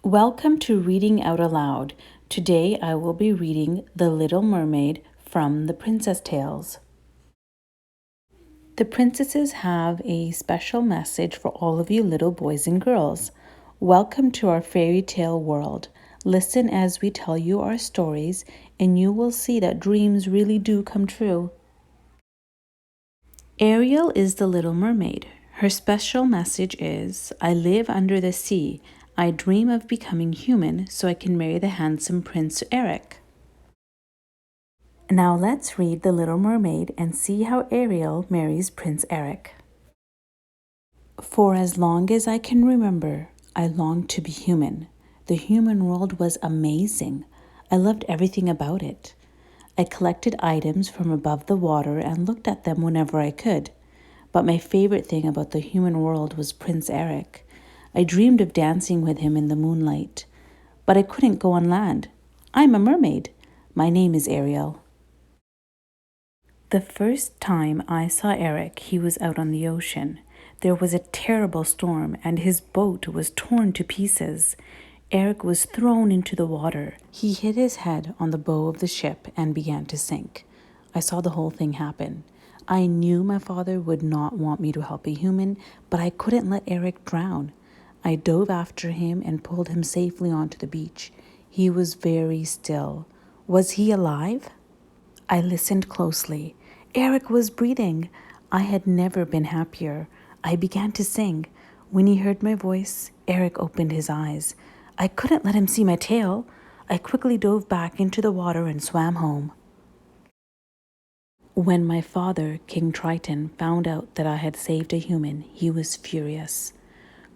Welcome to Reading Out Aloud. Today I will be reading The Little Mermaid from the Princess Tales. The princesses have a special message for all of you little boys and girls. Welcome to our fairy tale world. Listen as we tell you our stories, and you will see that dreams really do come true. Ariel is the Little Mermaid. Her special message is, I live under the sea. I dream of becoming human so I can marry the handsome Prince Eric. Now let's read The Little Mermaid and see how Ariel marries Prince Eric. For as long as I can remember, I longed to be human. The human world was amazing. I loved everything about it. I collected items from above the water and looked at them whenever I could. But my favorite thing about the human world was Prince Eric. I dreamed of dancing with him in the moonlight. But I couldn't go on land. I'm a mermaid. My name is Ariel. The first time I saw Eric, he was out on the ocean. There was a terrible storm, and his boat was torn to pieces. Eric was thrown into the water. He hit his head on the bow of the ship and began to sink. I saw the whole thing happen. I knew my father would not want me to help a human, but I couldn't let Eric drown. I dove after him and pulled him safely onto the beach. He was very still. Was he alive? I listened closely. Eric was breathing. I had never been happier. I began to sing. When he heard my voice, Eric opened his eyes. I couldn't let him see my tail. I quickly dove back into the water and swam home. When my father, King Triton, found out that I had saved a human, he was furious.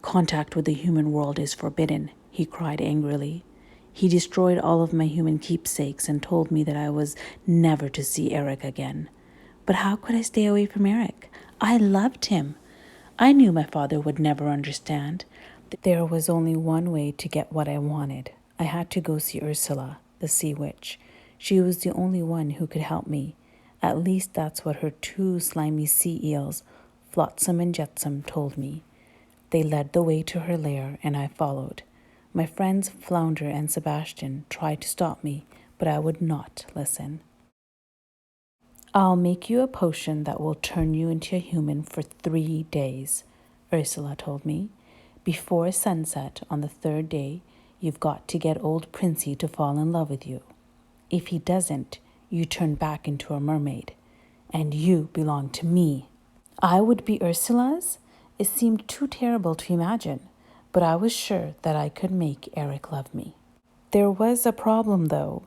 Contact with the human world is forbidden, he cried angrily. He destroyed all of my human keepsakes and told me that I was never to see Eric again. But how could I stay away from Eric? I loved him. I knew my father would never understand. There was only one way to get what I wanted. I had to go see Ursula, the sea witch. She was the only one who could help me. At least that's what her two slimy sea eels, Flotsam and Jetsam, told me. They led the way to her lair, and I followed. My friends Flounder and Sebastian tried to stop me, but I would not listen. I'll make you a potion that will turn you into a human for 3 days, Ursula told me. Before sunset on the 3rd day, you've got to get old Princey to fall in love with you. If he doesn't, you turn back into a mermaid, and you belong to me. I would be Ursula's? It seemed too terrible to imagine, but I was sure that I could make Eric love me. There was a problem, though.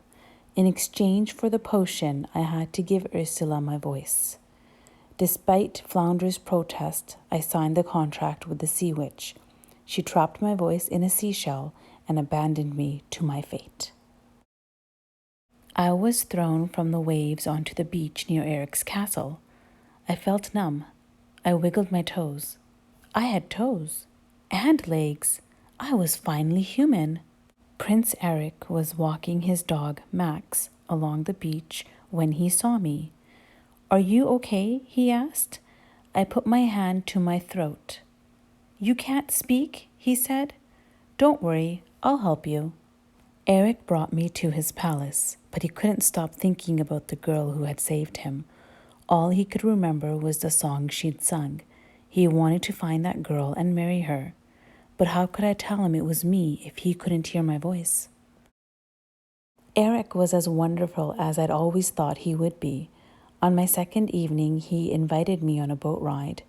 In exchange for the potion, I had to give Ursula my voice. Despite Flounder's protest, I signed the contract with the sea witch. She trapped my voice in a seashell and abandoned me to my fate. I was thrown from the waves onto the beach near Eric's castle. I felt numb. I wiggled my toes. I had toes and legs. I was finally human. Prince Eric was walking his dog, Max, along the beach when he saw me. Are you okay? He asked. I put my hand to my throat. You can't speak? He said. Don't worry, I'll help you. Eric brought me to his palace, but he couldn't stop thinking about the girl who had saved him. All he could remember was the song she'd sung. He wanted to find that girl and marry her. But how could I tell him it was me if he couldn't hear my voice? Eric was as wonderful as I'd always thought he would be. On my 2nd evening, he invited me on a boat ride.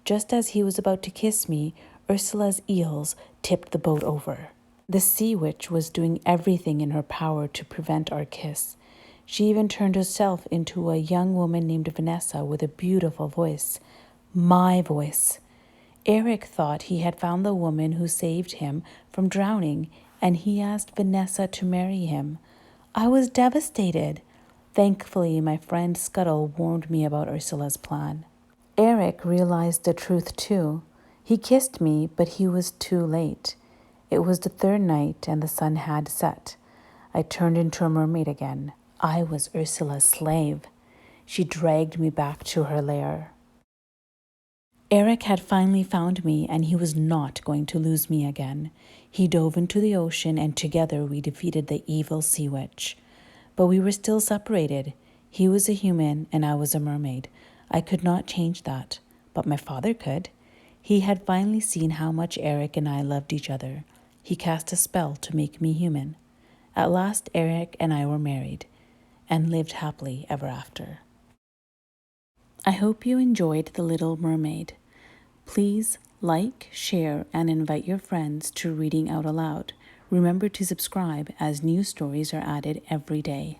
Just as he was about to kiss me, Ursula's eels tipped the boat over. The sea witch was doing everything in her power to prevent our kiss. She even turned herself into a young woman named Vanessa with a beautiful voice. My voice. Eric thought he had found the woman who saved him from drowning, and he asked Vanessa to marry him. I was devastated. Thankfully, my friend Scuttle warned me about Ursula's plan. Eric realized the truth too. He kissed me, but he was too late. It was the 3rd night, and the sun had set. I turned into a mermaid again. I was Ursula's slave. She dragged me back to her lair. Eric had finally found me, and he was not going to lose me again. He dove into the ocean, and together we defeated the evil sea witch. But we were still separated. He was a human, and I was a mermaid. I could not change that, but my father could. He had finally seen how much Eric and I loved each other. He cast a spell to make me human. At last, Eric and I were married and lived happily ever after. I hope you enjoyed The Little Mermaid. Please like, share, and invite your friends to Reading Out Aloud. Remember to subscribe as new stories are added every day.